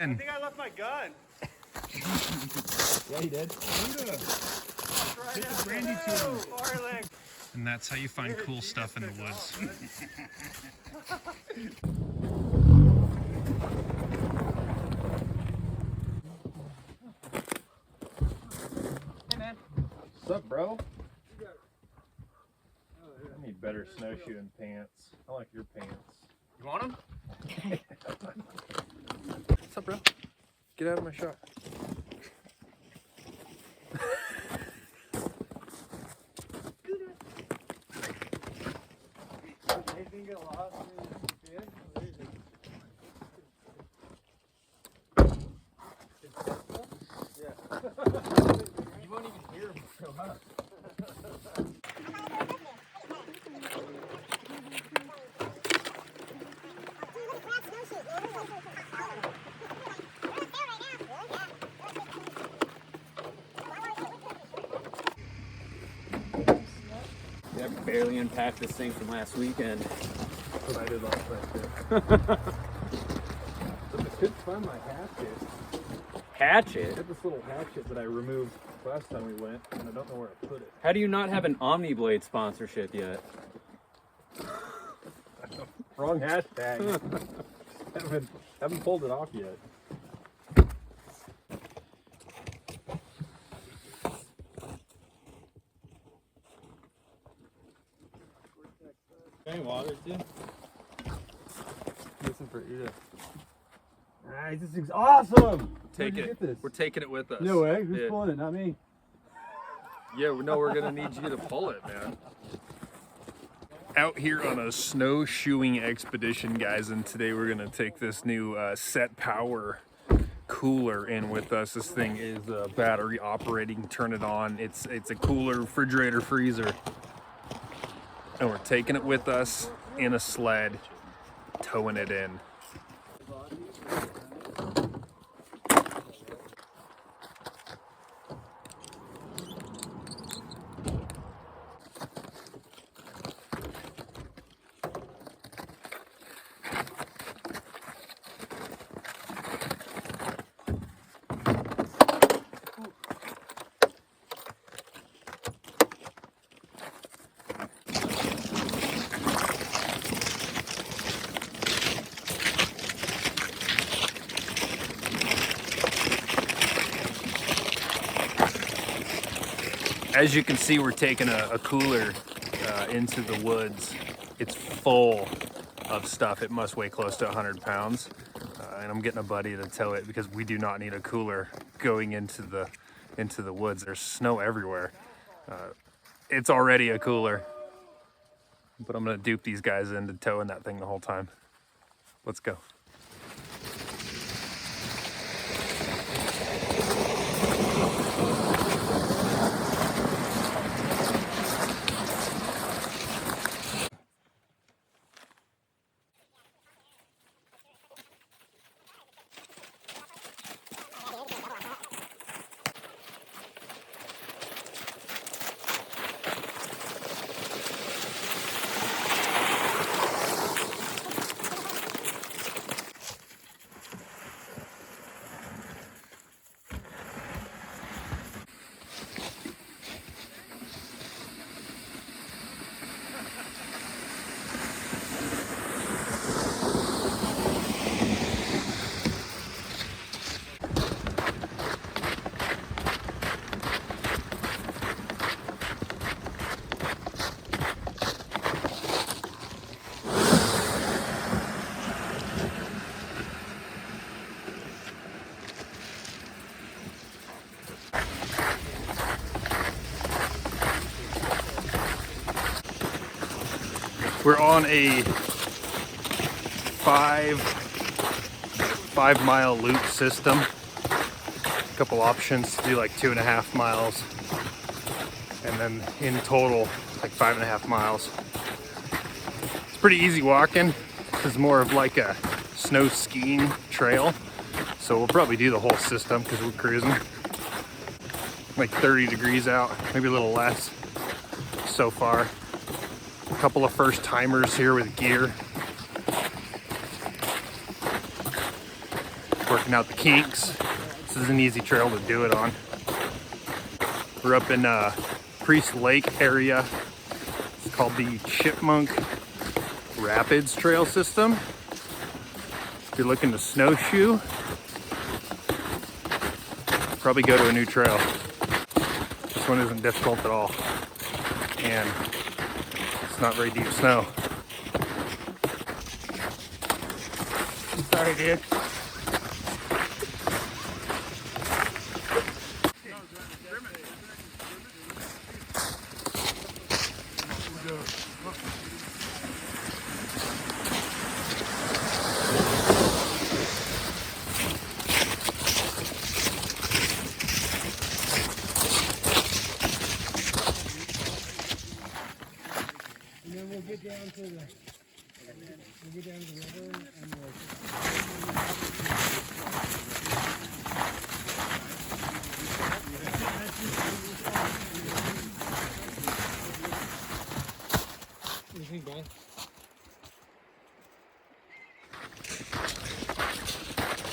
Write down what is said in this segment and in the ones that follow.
I think I left my gun. Yeah, he did. Hit the brandy tune. And that's how you find cool stuff in the woods. Hey man. What's up, bro? I need better snowshoeing pants. I like your pants. You want them? What's up, bro? Get out of my shot. Anything get lost in your You won't even hear him show up. Yeah, I barely unpacked this thing from last weekend. That's what I did last night, too. I could find my hatchet. I Hatchet? had this little hatchet that I removed last time we went, and I don't know where I put it. How do you not have an Omniblade sponsorship yet? Wrong hashtag. haven't pulled it off yet. Any water, dude? Listen for Ida. Nice, this thing's awesome! Take Where'd you it. get this? We're taking it with us. No way, who's Yeah. pulling it? Not me. Yeah, no, we're gonna need you to pull it, man. Out here on a snowshoeing expedition, guys, and today we're gonna take this new Setpower cooler in with us. This thing is battery operating. Turn it on. It's a cooler, refrigerator, freezer, and we're taking it with us in a sled, towing it in. As you can see, we're taking a cooler into the woods. It's full of stuff. It must weigh close to 100 pounds. And I'm getting a buddy to tow it because we do not need a cooler going into the woods. There's snow everywhere. It's already a cooler, but I'm gonna dupe these guys into towing that thing the whole time. Let's go. We're on a five mile loop system. A couple options to do like 2.5 miles, and then in total like 5.5 miles. It's pretty easy walking. It's more of like a snow skiing trail, so we'll probably do the whole system because we're cruising like 30 degrees out, maybe a little less so far. A couple of first timers here with gear. working out the kinks. This is an easy trail to do it on. We're up in Priest Lake area. It's called the Chipmunk Rapids Trail System. If you're looking to snowshoe, probably go to a new trail. This one isn't difficult at all, and it's not very deep snow. Sorry, dude. And then we'll get down to the river and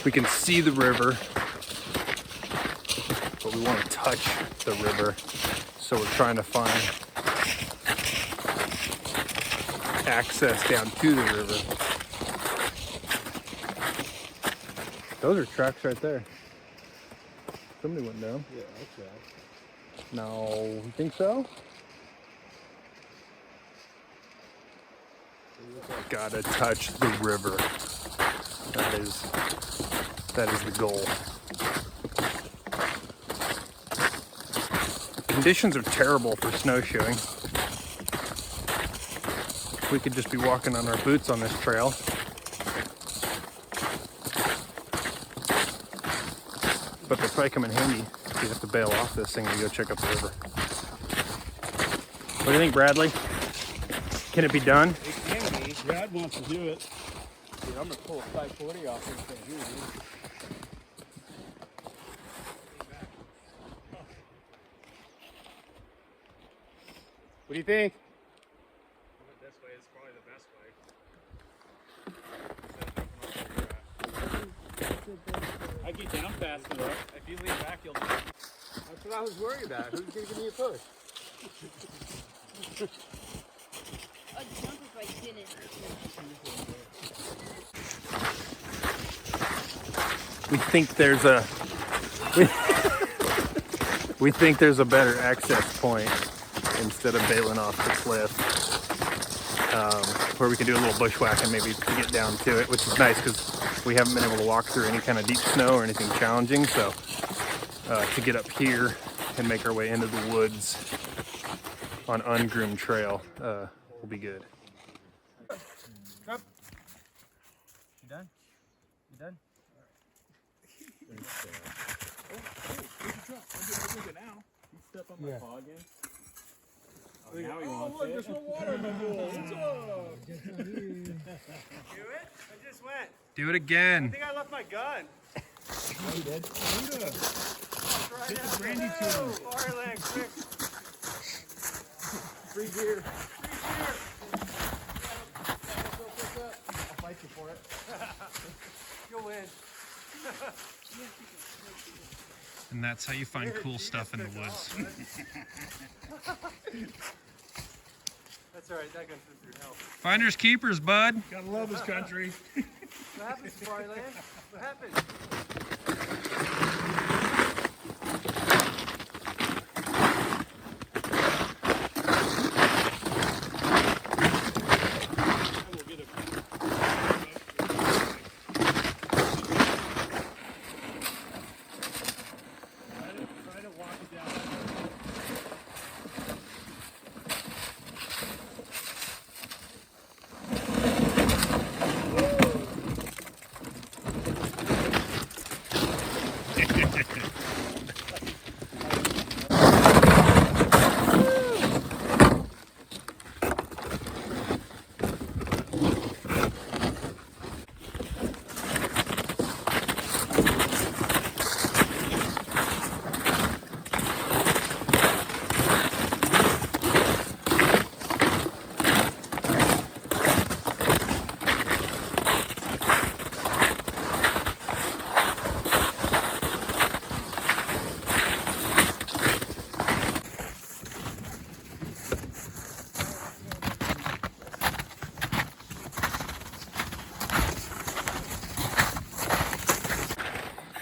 We can see the river, but we want to touch the river, so we're trying to find access down to the river. Those are tracks right there. Somebody went down. Yeah, okay. No, you think so? Gotta touch the river. That is the goal. Conditions are terrible for snowshoeing. We could just be walking on our boots on this trail. But they'll probably come in handy if you have to bail off this thing and go check out the river. What do you think, Bradley? Can it be done? it can be. Brad wants to do it. Dude, I'm gonna pull a 540 off this thing here, dude. What do you think? This way is probably the best way. I get down fast enough. If you lean back, you'll do it. That's what I was worried about. Who's gonna give me a push? I'd jump if I didn't. We think there's a we think there's a better access point instead of bailing off the cliff, where we can do a little bushwhacking maybe to get down to it, which is nice because we haven't been able to walk through any kind of deep snow or anything challenging. So to get up here and make our way into the woods on ungroomed trail will be good. Up. You done? You done? Step on my paw again. Oh, now he Oh, wants look, it. there's some water in my bowl. What's up? Do it? I just went. Do it I again. think I left my gun. You did? Hit the brandy to him. Farland, quick. Free gear. I'll fight you for it. You'll win. And that's how you find cool stuff in the woods. That's alright, that goes through hell. Finders keepers, bud. Gotta love this country. What happens, Farland? What happened? Try to walk it down.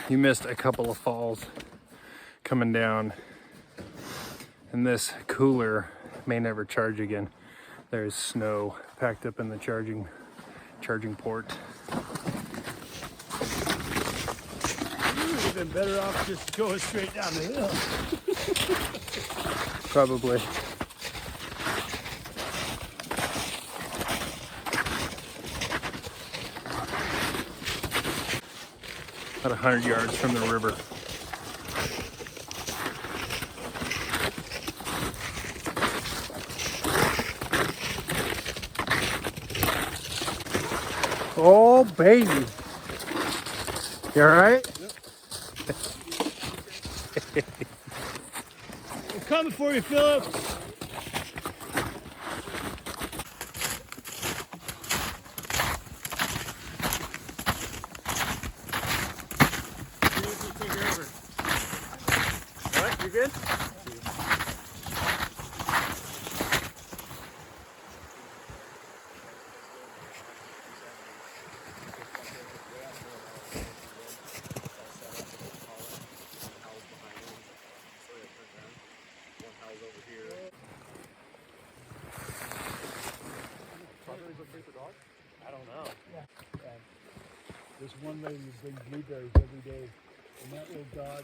you missed a couple of falls coming down, and this cooler may never charge again. There's snow packed up in the charging port. You would have been better off just going straight down the hill. Probably. About 100 yards from the river. Oh, baby. You all right? We're coming for you, Philip. What? You good? I don't know. This one lady brings blueberries every day, and that little dog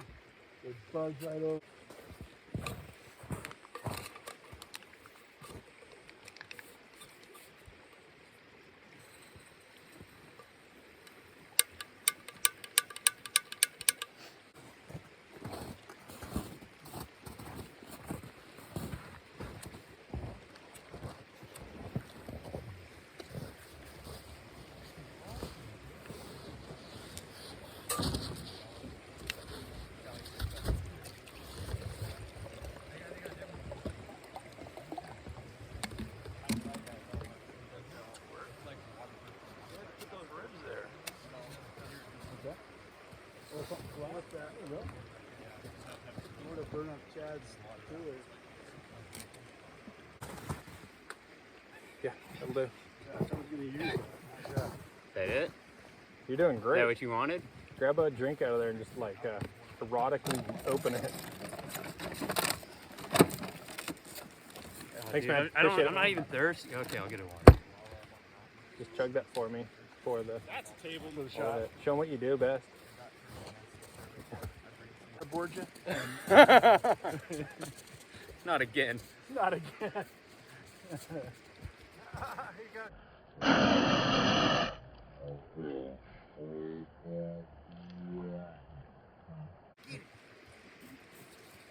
would buzz right over. I'm gonna burn up Chad's cooler. Yeah, that'll do. Someone's gonna use it. That it? You're doing Is great. that what you wanted? Grab a drink out of there and just like erotically open it. Thanks, Dude, man. I don't, Appreciate I'm it. not even thirsty. Okay, I'll get a water. Just chug that for me for the. That's a table to the for shot. the- Show them what you do best. I bored you? Not again. Not again.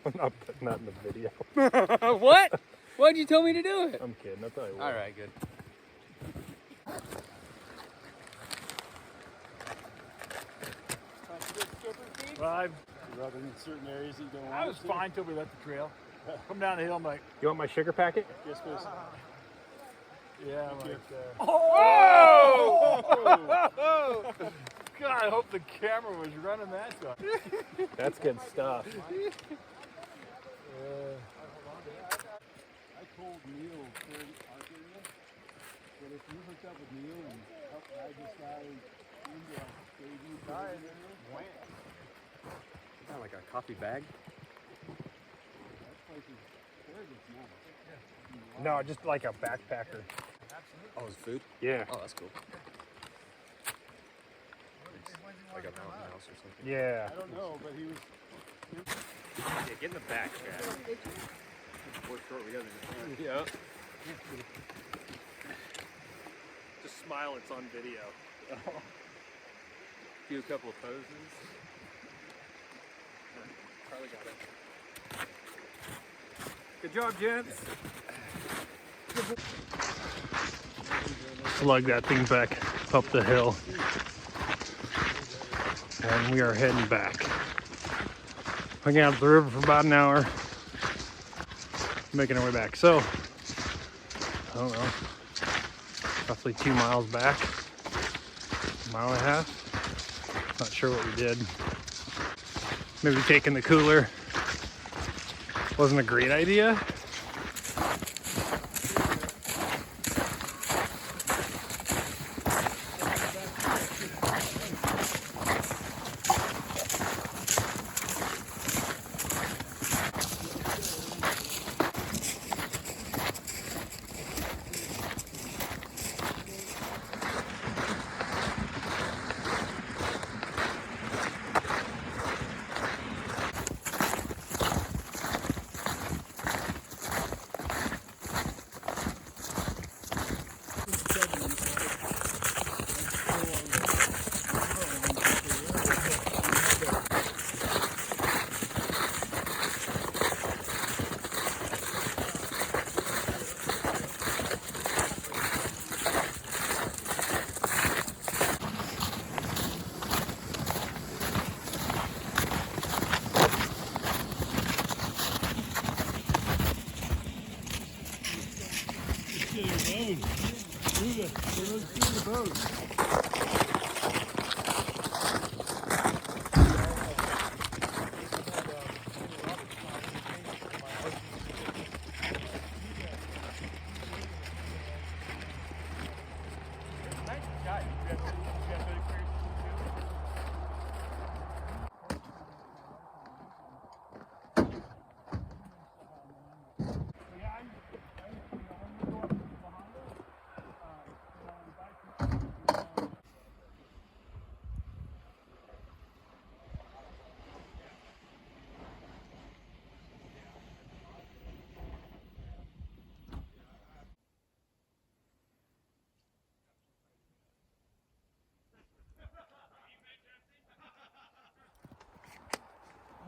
I'm not putting that in the video. What? Why'd you tell me to do it? I'm kidding. That's all I will. All right, good. Well, I've rather in certain areas that you don't want. I was fine till we left the trail. Come down the hill, I'm like, You want my sugar packet? guess this. Yeah, like. Oh! God, I hope the camera was running that stuff. That's good stuff. I told Neil that if you hooked up with Neil and helped guide this guy into a baby, Got like a coffee bag. that place is gorgeous now. No, just like a backpacker. Oh, it's food? Yeah. Oh, that's cool. Like a mountain house or something. Yeah. I don't know, but he was. Yeah, get in the back, Chad. We're short, we gotta do. Yep. Just smile, it's on video. Do a couple of poses. Probably got it. Good job, gents. Slug that thing back up the hill. And we are heading back. Hanging out at the river for about an hour. Making our way back. So, I don't know, roughly 2 miles back. A mile and a half. Not sure what we did. Maybe taking the cooler wasn't a great idea. food.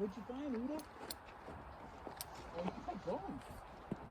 What'd you find, Udo? Oh, you kept going.